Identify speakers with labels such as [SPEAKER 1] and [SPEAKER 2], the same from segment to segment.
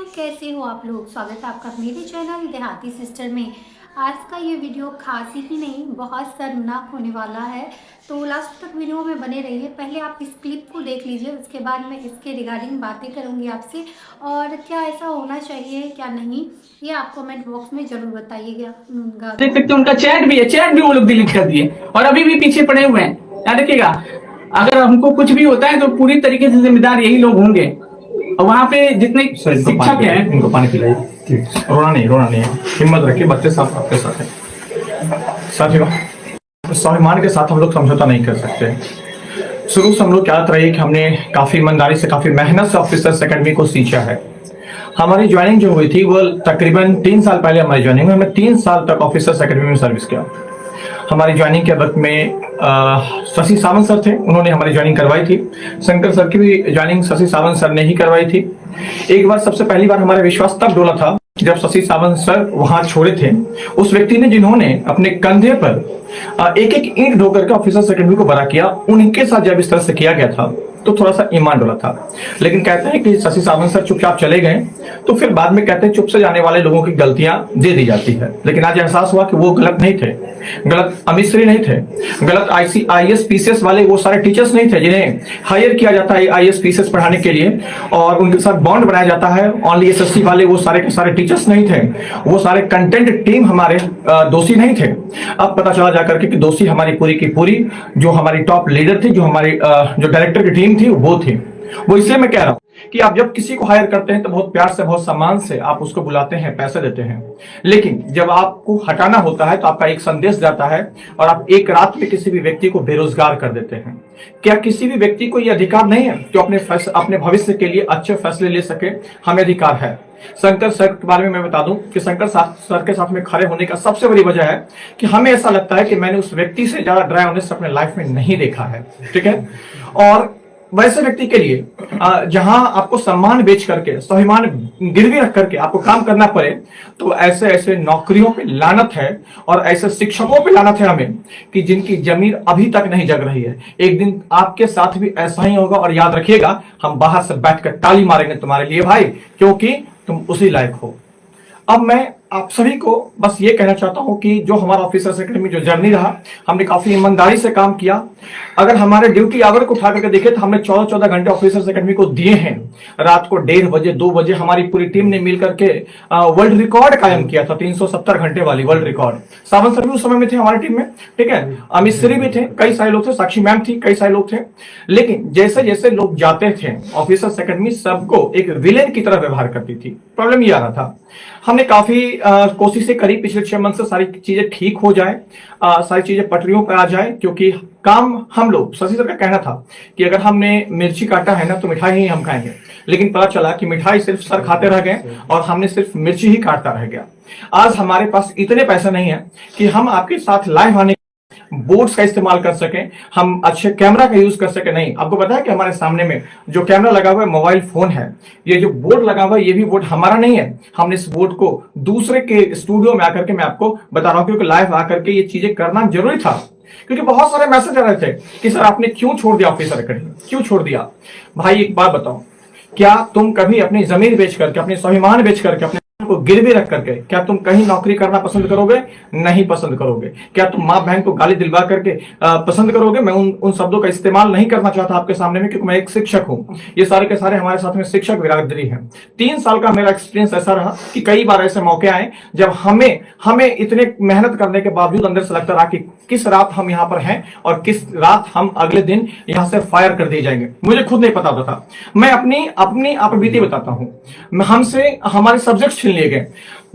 [SPEAKER 1] कैसे हो आप लोग। स्वागत है आपका मेरे चैनल देहाती सिस्टर में। आज का ये वीडियो खास ही नहीं बहुत शर्मनाक होने वाला है, तो लास्ट तक वीडियो में बने रहिए। पहले आप इस क्लिप को देख लीजिए, उसके बाद मैं इसके रिगार्डिंग बातें करूंगी आपसे, और क्या ऐसा होना चाहिए क्या नहीं, ये आप कमेंट बॉक्स में जरूर बताइएगा।
[SPEAKER 2] देख सकते उनका चैट भी है, चैट भी वो लोग डिलीट कर दिए और अभी भी पीछे पड़े हुए हैं। याद रखिएगा, अगर हमको कुछ भी होता है तो पूरी तरीके से जिम्मेदार यही लोग होंगे। और वहाँ पे जितने शिक्षक हैं
[SPEAKER 3] उनको पानी पिलाइए। रोना नहीं है, हिम्मत रखिए, बच्चे साथ आपके साथ है। साथियों, स्वाभिमान के साथ हम लोग समझौता नहीं कर सकते। शुरू से हम लोग क्या रही है कि हमने काफी ईमानदारी से, काफी मेहनत से ऑफिसर्स एकेडमी को सींचा है। हमारी ज्वाइनिंग जो हुई थी वो तकरीबन 3 साल पहले हमारी ज्वाइनिंग हुई। हमने 3 साल तक ऑफिसर्स एकेडमी में सर्विस किया। हमारी ज्वाइनिंग के वक्त में शशि सावंत सर थे, उन्होंने हमारी ज्वाइनिंग करवाई थी। शंकर सर की भी ज्वाइनिंग शशि सावंत सर ने ही करवाई थी। एक बार, सबसे पहली बार हमारा विश्वास तब डोला था जब शशि सावंत सर वहां छोड़े थे। उस व्यक्ति ने जिन्होंने अपने कंधे पर एक एक ईंट ढोकर के ऑफिसर्स एकेडमी को बड़ा किया, उनके साथ जब इस तरह से किया गया था तो थोड़ा सा ईमान डोला था। लेकिन कहते हैं कि शशि सावंत सर चुपचाप चले गए, तो फिर बाद में कहते हैं चुप से जाने वाले लोगों की गलतियां दे दी जाती है। लेकिन आज एहसास हुआ कि वो गलत नहीं थे, गलत अमित श्री नहीं थे, गलत IAS PCS वाले वो सारे टीचर्स नहीं थे जिन्हें हायर किया जाता है IAS PCS पढ़ाने के लिए और उनके साथ बॉन्ड बनाया जाता है। ओनली SSC वाले वो सारे के सारे टीचर्स नहीं थे, वो सारे कंटेंट टीम हमारे दोषी नहीं थे। अब पता चला जाकर के कि दोषी हमारी पूरी की पूरी जो हमारी टॉप लीडर थी, जो हमारी जो डायरेक्टर की टीम थी वो थी। वो इसलिए मैं कह रहा हूं कि आप जब किसी को हायर करते हैं तो बहुत प्यार से, बहुत सम्मान से आप उसको बुलाते हैं, पैसे देते हैं। लेकिन जब आपको हटाना होता है तो आपका एक संदेश जाता है और आप एक रात में किसी भी व्यक्ति को बेरोजगार कर देते हैं। क्या किसी भी व्यक्ति को यह अधिकार नहीं है जो अपने भविष्य के लिए अच्छे फैसले ले सके? हमें अधिकार है। शंकर सर के बारे में मैं बता दूं कि शंकर सर के साथ में खड़े होने का सबसे बड़ी वजह है कि हमें ऐसा लगता है कि मैंने उस व्यक्ति से ज्यादा ड्राई ऑनेस्ट अपने लाइफ में नहीं देखा है। ठीक है, और वैसे व्यक्ति के लिए जहां आपको सम्मान बेच करके, स्वाभिमान गिरवी रख करके आपको काम करना पड़े, तो ऐसे ऐसे नौकरियों पे लानत है और ऐसे शिक्षकों पे लानत है हमें कि जिनकी जमीन अभी तक नहीं जग रही है। एक दिन आपके साथ भी ऐसा ही होगा और याद रखिएगा, हम बाहर से बैठकर ताली मारेंगे तुम्हारे लिए भाई, क्योंकि तुम उसी लायक हो। अब मैं आप सभी को बस ये कहना चाहता हूं कि जो हमारा ऑफिसर्स एकेडमी जो जर्नी रहा, हमने काफी ईमानदारी से काम किया। अगर हमारे ड्यूटी आवर को उठा करके देखे तो हमने 14-14 घंटे ऑफिसर्स एकेडमी को दिए हैं। रात को 1:30 बजे 2 बजे हमारी पूरी टीम ने मिलकर के वर्ल्ड रिकॉर्ड कायम किया था, 370 घंटे वाली वर्ल्ड रिकॉर्ड। सावंत सर भी उस समय में थे हमारी टीम में, ठीक है, अमित श्री भी थे, कई सारे लोग थे, साक्षी मैम थी, कई सारे लोग थे। लेकिन जैसे जैसे लोग जाते थे, ऑफिसर्स एकेडमी सबको एक विलेन की तरह व्यवहार करती थी। प्रॉब्लम ये आ रहा था, हमने काफी कोशिशें करी पिछले 6 मंथ से सारी चीजें ठीक हो जाए, सारी चीजें पटरियों पर आ जाए, क्योंकि काम हम लोग, शशि सर का कहना था कि अगर हमने मिर्ची काटा है ना तो मिठाई ही हम खाएंगे। लेकिन पता चला कि मिठाई सिर्फ सर खाते रह गए और हमने सिर्फ मिर्ची ही काटता रह गया। आज हमारे पास इतने पैसे नहीं है कि हम आपके साथ लाइव आने बोर्ड्स का इस्तेमाल कर सकें, हम अच्छे कैमरा का यूज कर सके। नहीं, आपको पता है कि हमारे सामने में जो कैमरा लगा हुआ है मोबाइल फोन है। ये जो बोर्ड लगा हुआ है ये भी बोर्ड हमारा नहीं है, हमने इस बोर्ड को दूसरे के स्टूडियो में आकर के, मैं आपको बता रहा हूं क्योंकि लाइव आकर के ये चीजें करना जरूरी था। क्योंकि बहुत सारे मैसेज आ रहे थे कि सर आपने क्यों छोड़ दिया ऑफिसर एकेडमी, क्यों छोड़ दिया? भाई एक बात बताओ, क्या तुम कभी अपनी जमीन बेच करके, अपने स्वाभिमान बेच करके, अपने को गिरवी रख करके क्या तुम कहीं नौकरी करना पसंद करोगे? नहीं पसंद करोगे। क्या तुम माँ बहन को गाली दिलवा करके पसंद करोगे? मैं उन शब्दों का इस्तेमाल नहीं करना चाहता आपके सामने में, क्योंकि मैं एक शिक्षक हूं। ये सारे के सारे हमारे साथ में शिक्षक बिरादरी हैं। 3 साल का मेरा एक्सपीरियंस ऐसा रहा कि कई बार ऐसे मौके आए जब हमें इतने मेहनत करने के बावजूद अंदर से लगता रहा कि किस रात हम यहाँ पर हैं और किस रात हम अगले दिन यहाँ से फायर कर दिए जाएंगे। मुझे खुद नहीं पता होता था। मैं अपनी आप बीती बताता हूँ। हमसे हमारे सब्जेक्ट छीन लिए गए,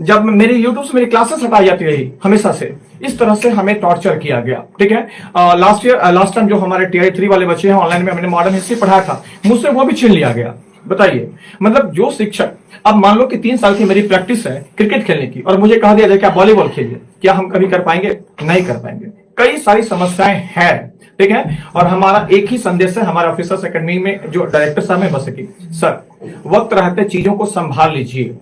[SPEAKER 3] जब मेरी यूट्यूब से मेरी क्लासेस हटाई जाती रही हमेशा से, इस तरह से हमें टॉर्चर किया गया। ठीक है, लास्ट टाइम जो हमारे TI 3 वाले बच्चे हैं ऑनलाइन में हमने मॉडर्न हिस्ट्री पढ़ाया था, मुझसे वो भी छीन लिया गया। बताइए, मतलब जो शिक्षक, अब मान लो कि 3 साल की मेरी प्रैक्टिस है क्रिकेट खेलने की और मुझे कहा दिया जाए कि आप वॉलीबॉल खेलिए, क्या हम कभी कर पाएंगे? नहीं कर पाएंगे। कई सारी समस्याएं हैं, ठीक है, और हमारा एक ही संदेश है हमारे ऑफिसर्स एकेडमी में जो डायरेक्टर साहब है, बस की सर वक्त रहते चीजों को संभाल लीजिए,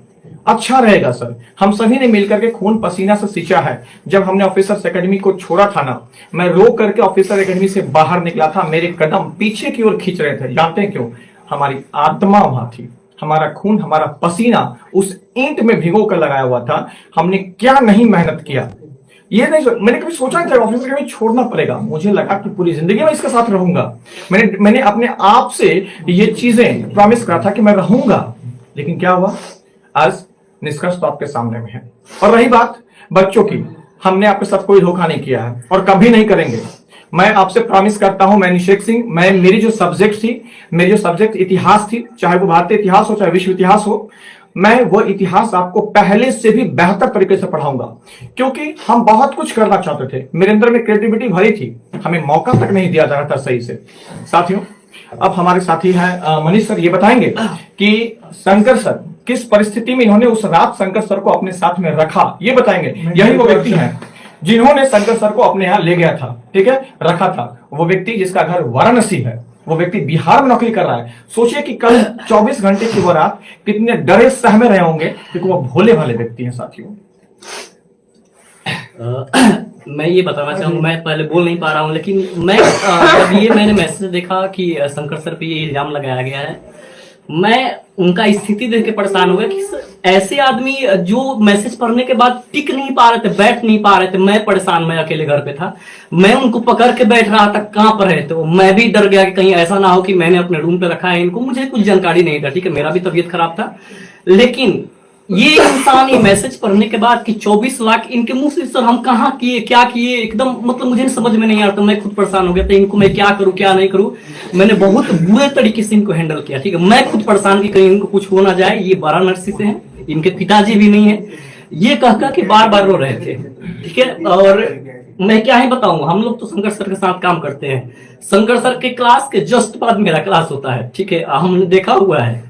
[SPEAKER 3] अच्छा रहेगा सर। हम सभी ने मिलकर के खून पसीना से सींचा है। जब हमने ऑफिसर्स एकेडमी को छोड़ा था ना, मैं रो करके ऑफिसर एकेडमी से बाहर निकला था, मेरे कदम पीछे की ओर खींच रहे थे। जानते हैं क्यों? हमारी आत्मा वहां थी, हमारा खून, हमारा पसीना उस ईंट में भिगो कर लगाया हुआ था। हमने क्या नहीं मेहनत किया, ये नहीं मैंने कभी सोचा कि ऑफिसर कभी छोड़ना पड़ेगा। मुझे लगा कि पूरी जिंदगी मैं इसके साथ रहूंगा। मैंने अपने आप से ये चीजें प्रॉमिस करा था कि मैं रहूंगा, लेकिन क्या हुआ? आज निष्कर्ष तो आपके सामने में है। और रही बात बच्चों की, हमने आपके साथ कोई धोखा नहीं किया है और कभी नहीं करेंगे। मैं आपसे प्रॉमिस करता हूं, मैं निषेक सिंह, मेरी जो सब्जेक्ट इतिहास थी, चाहे वो भारतीय इतिहास हो चाहे विश्व इतिहास हो, मैं वो इतिहास आपको पहले से भी बेहतर तरीके से पढ़ाऊंगा, क्योंकि हम बहुत कुछ करना चाहते थे। मेरे अंदर में क्रिएटिविटी भरी थी, हमें मौका तक नहीं दिया जा रहा था सही से। साथियों, अब हमारे साथी हैं मनीष सर, ये बताएंगे कि शंकर सर किस परिस्थिति में इन्होंने उस रात शंकर सर को अपने साथ में रखा, ये बताएंगे। यही वो व्यक्ति हैं जिन्होंने शंकर सर को अपने यहां ले गया था, ठीक है, रखा था। वो व्यक्ति जिसका घर वाराणसी है, वो व्यक्ति बिहार में नौकरी कर रहा है। सोचिए कि कल 24 घंटे की वो रात कितने डरे सहमे रहे होंगे, क्योंकि वो भोले भाले व्यक्ति हैं। साथियों,
[SPEAKER 4] मैं ये बताना चाहूंगा, मैं पहले बोल नहीं पा रहा हूँ, लेकिन मैं जब ये मैंने मैसेज देखा कि शंकर सर पे ये इल्जाम लगाया गया है, मैं उनका स्थिति देख के परेशान हो गया कि ऐसे आदमी जो मैसेज पढ़ने के बाद टिक नहीं पा रहे थे, बैठ नहीं पा रहे थे। मैं परेशान, मैं अकेले घर पे था, मैं उनको पकड़ के बैठ रहा था, कहाँ पर है। तो मैं भी डर गया कि कहीं ऐसा ना हो कि मैंने अपने रूम पे रखा है इनको, मुझे कुछ जानकारी नहीं था, ठीक है, मेरा भी तबीयत खराब था। लेकिन ये इंसान ये मैसेज पढ़ने के बाद कि 24 लाख इनके मुंह से, सर हम कहाँ किए, क्या किए, एकदम मतलब मुझे समझ में नहीं आ रहा था। मैं खुद परेशान हो गया था, इनको मैं क्या करूं क्या नहीं करूं। मैंने बहुत बुरे तरीके से इनको हैंडल किया, ठीक है। मैं खुद परेशान कि कहीं इनको कुछ हो ना जाए। ये वाराणसी से हैं, इनके पिताजी भी नहीं है, ये कह के बार बार रो रहे थे, ठीक है। और मैं क्या ही बताऊं, हम लोग तो शंकर सर के साथ काम करते हैं। शंकर सर के क्लास के जस्ट बाद मेरा क्लास होता है, ठीक है, हमने देखा हुआ है।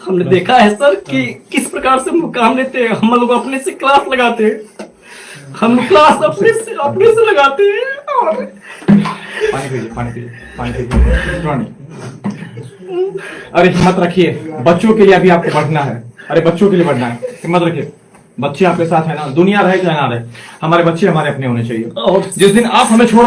[SPEAKER 4] हमने देखा है सर कि किस प्रकार से हम काम लेते हैं। हम लोग अपने से क्लास लगाते हैं, हम क्लास अपने से लगाते हैं। और पानी
[SPEAKER 3] अरे हिम्मत रखिए, बच्चों के लिए अभी आपको बढ़ना है। अरे बच्चों के लिए बढ़ना है, हिम्मत रखिए। बच्चे आपके साथ है ना, दुनिया रहे चाहे ना रहे, हमारे बच्चे हमारे अपने होने चाहिए। और जिस दिन आप हमें छोड़,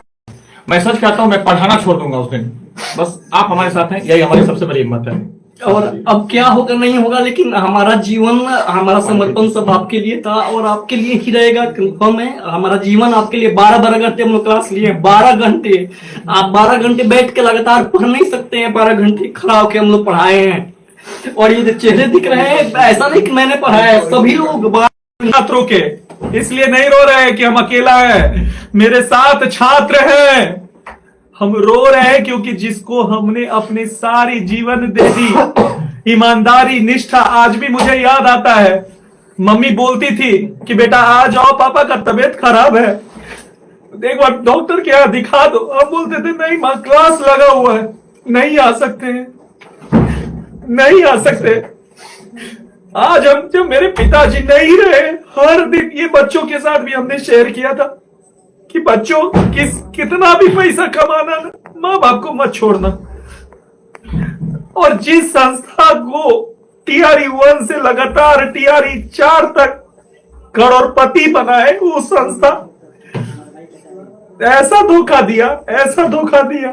[SPEAKER 3] मैं सच कहता हूं, मैं पढ़ाना छोड़ दूंगा उस दिन। बस आप हमारे साथ हैं, यही हमारी सबसे बड़ी हिम्मत है।
[SPEAKER 4] और अब क्या होगा नहीं होगा, लेकिन हमारा जीवन, हमारा समर्पण सब आपके लिए था और आपके लिए ही रहेगा। कंफर्म है, हमारा जीवन आपके लिए। 12 घंटे हम लोग क्लास लिए, 12 घंटे। आप 12 घंटे बैठ के लगातार पढ़ नहीं सकते हैं, 12 घंटे खड़ा होकर हम लोग पढ़ाए हैं। और ये जो चेहरे दिख रहे हैं, ऐसा नहीं कि मैंने पढ़ाया है, सभी लोग
[SPEAKER 5] छात्रों के, इसलिए नहीं रो रहे हैं कि हम अकेला है, मेरे साथ छात्र हैं। हम रो रहे हैं क्योंकि जिसको हमने अपनी सारी जीवन दे दी, ईमानदारी, निष्ठा, आज भी मुझे याद आता है। मम्मी बोलती थी कि बेटा आ जाओ, पापा का तबीयत खराब है, एक बार डॉक्टर के यहाँ दिखा दो। हम बोलते थे नहीं माँ, क्लास लगा हुआ है, नहीं आ सकते, नहीं आ सकते। आज हम, जब मेरे पिताजी नहीं रहे, हर दिन ये बच्चों के साथ भी हमने शेयर किया था कि बच्चों कितना भी पैसा कमाना, माँ बाप को मत छोड़ना। और जिस संस्था को टीआरई 1 से लगातार टीआरई 4 तक करोड़पति बनाए, वो संस्था ऐसा धोखा दिया, ऐसा धोखा दिया।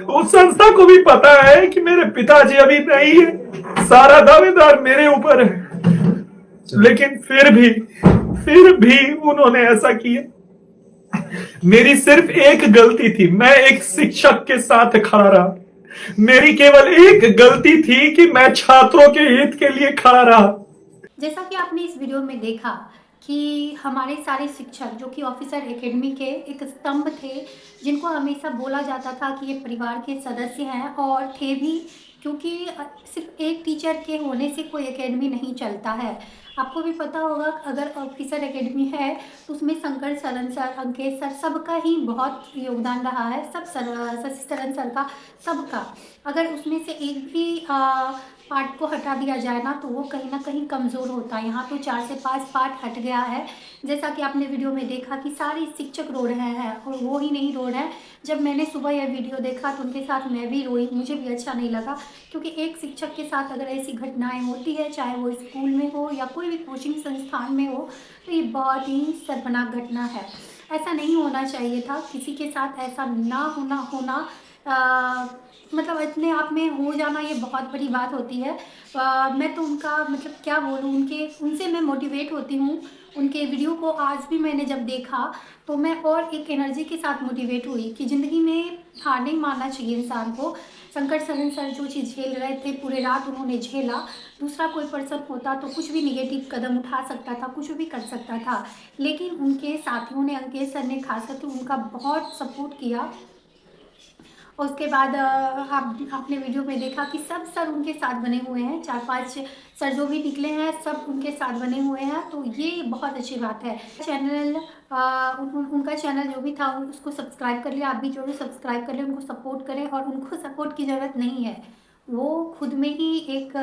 [SPEAKER 5] उस संस्था को भी पता है कि मेरे पिताजी अभी नहीं है, सारा दावेदार मेरे ऊपर है, लेकिन फिर भी उन्होंने ऐसा किया। मेरी सिर्फ एक गलती थी, मैं एक शिक्षक के साथ खड़ा रहा। मेरी केवल एक गलती थी कि मैं छात्रों के हित के लिए खड़ा रहा।
[SPEAKER 1] जैसा कि आपने इस वीडियो में देखा कि हमारे सारे शिक्षक जो कि ऑफिसर एकेडमी के एक स्तंभ थे, जिनको हमेशा बोला जाता था कि ये परिवार के सदस्य हैं, और थे भी, क्योंकि सिर्फ एक टीचर के होने से कोई एकेडमी नहीं चलता है। आपको भी पता होगा, अगर ऑफिसर एकेडमी है तो उसमें शंकर सरन सर, अंकित सर, सबका ही बहुत योगदान रहा है। सब शशि सरन सर का, सबका। अगर उसमें से एक भी पार्ट को हटा दिया जाए ना, तो वो कहीं ना कहीं कमज़ोर होता है। यहाँ तो 4 से 5 पार्ट हट गया है, जैसा कि आपने वीडियो में देखा कि सारे शिक्षक रो रहे हैं, और वो ही नहीं रो रहे हैं। जब मैंने सुबह यह वीडियो देखा तो उनके साथ मैं भी रोई, मुझे भी अच्छा नहीं लगा, क्योंकि एक शिक्षक के साथ अगर ऐसी घटनाएं होती है, चाहे वो स्कूल में हो या कोई भी कोचिंग संस्थान में हो, तो ये बहुत ही शर्मनाक घटना है। ऐसा नहीं होना चाहिए था, किसी के साथ ऐसा ना होना मतलब अपने आप में हो जाना ये बहुत बड़ी बात होती है। मैं तो उनका मतलब क्या बोलूँ, उनसे मैं मोटिवेट होती हूँ। उनके वीडियो को आज भी मैंने जब देखा तो मैं और एक एनर्जी के साथ मोटिवेट हुई कि ज़िंदगी में हार नहीं मानना चाहिए इंसान को। शंकर सरन सर जो चीज़ झेल रहे थे, पूरे रात उन्होंने झेला। दूसरा कोई पर्सन होता तो कुछ भी निगेटिव कदम उठा सकता था, कुछ भी कर सकता था, लेकिन उनके साथियों ने, अंकित सर ने खास करके उनका बहुत सपोर्ट किया। उसके बाद आपने वीडियो में देखा कि सब सर उनके साथ बने हुए हैं, 4-5 सर जो भी निकले हैं सब उनके साथ बने हुए हैं, तो ये बहुत अच्छी बात है। चैनल उनका चैनल जो भी था उसको सब्सक्राइब कर लिया, आप भी जो भी सब्सक्राइब कर लें, उनको सपोर्ट करें। और उनको सपोर्ट की ज़रूरत नहीं है, वो खुद में ही एक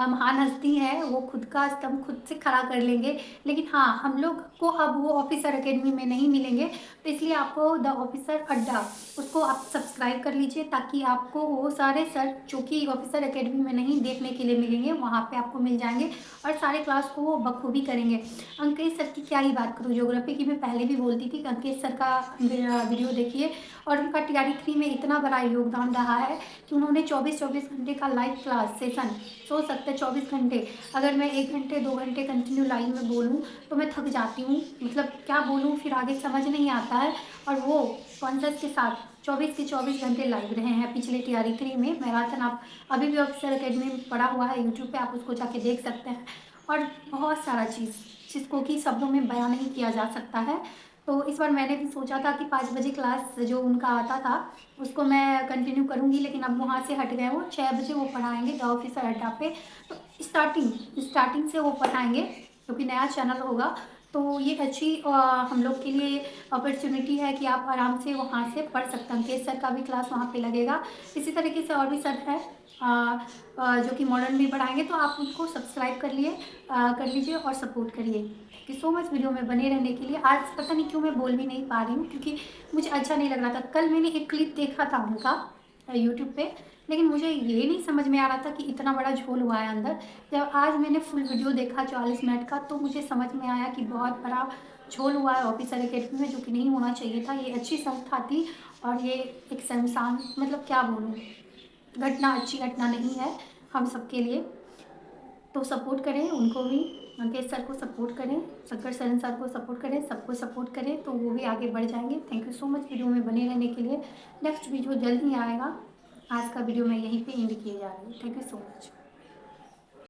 [SPEAKER 1] महान हस्ती है, वो खुद का स्तंभ खुद से खड़ा कर लेंगे। लेकिन हाँ, हम लोग को अब वो ऑफिसर एकेडमी में नहीं मिलेंगे, तो इसलिए आपको द ऑफिसर अड्डा उसको आप सब्सक्राइब कर लीजिए, ताकि आपको वो सारे सर जो कि ऑफिसर एकेडमी में नहीं देखने के लिए मिलेंगे, वहाँ पे आपको मिल जाएंगे और सारे क्लास को वो बखूबी करेंगे। अंकित सर की क्या ही बात करूँ, ज्योग्राफी की मैं पहले भी बोलती थी कि अंकित सर का वीडियो देखिए, और उनका TRE 3 में इतना बड़ा योगदान रहा है कि उन्होंने 24-24 घंटे का लाइव क्लास सेशन, सोच सकते हैं 24 घंटे। अगर मैं 1 घंटे 2 घंटे कंटिन्यू लाइव में बोलूँ तो मैं थक जाती हूँ, मतलब क्या बोलूँ, फिर आगे समझ नहीं आता है। और वो स्पॉन्सर्स के साथ 24 के 24 घंटे लाइव रहे हैं पिछले TRE 3 में मैराथन। आप अभी भी ऑफिसर एकेडमी में पड़ा हुआ है यूट्यूब पे, आप उसको जाके देख सकते हैं। और बहुत सारा चीज़ जिसको कि शब्दों में बयान नहीं किया जा सकता है। तो इस बार मैंने भी सोचा था कि 5 बजे क्लास जो उनका आता था उसको मैं कंटिन्यू करूँगी, लेकिन अब वहाँ से हट गए, वो 6 बजे वो पढ़ाएंगे द ऑफिसर अड्डा पे। तो स्टार्टिंग से वो पढ़ाएंगे, क्योंकि नया चैनल होगा। तो ये अच्छी हम लोग के लिए अपॉर्चुनिटी है कि आप आराम से वहाँ से पढ़ सकते हैं। अंकित सर का भी क्लास वहाँ पे लगेगा। इसी तरीके से और भी सर हैं जो कि मॉडर्न भी पढ़ाएंगे, तो आप उनको सब्सक्राइब कर लीजिए और सपोर्ट करिए। Thank you so much video में बने रहने के लिए। आज पता नहीं क्यों मैं बोल भी नहीं पा रही हूँ, क्योंकि मुझे अच्छा नहीं लग रहा था। कल मैंने एक क्लिप देखा था उनका यूट्यूब पे, लेकिन मुझे ये नहीं समझ में आ रहा था कि इतना बड़ा झोल हुआ है अंदर। जब आज मैंने फुल वीडियो देखा 40 मिनट का, तो मुझे समझ में आया कि बहुत बड़ा झोल हुआ है ऑफिसर एकेडमी में, जो कि नहीं होना चाहिए था। ये अच्छी संस्था थी और ये एक शर्मसार, मतलब क्या बोलूँ, अच्छी घटना नहीं है हम सबके लिए। तो सपोर्ट करें उनको भी, अंकित सर को सपोर्ट करें, शंकर सरन सर को सपोर्ट करें, सबको सपोर्ट करें, तो वो भी आगे बढ़ जाएंगे। Thank you so much video में बने रहने के लिए। नेक्स्ट वीडियो जल्द ही आएगा। आज का वीडियो मैं यहीं पे एंड किए जा रही हूँ। Thank you so much.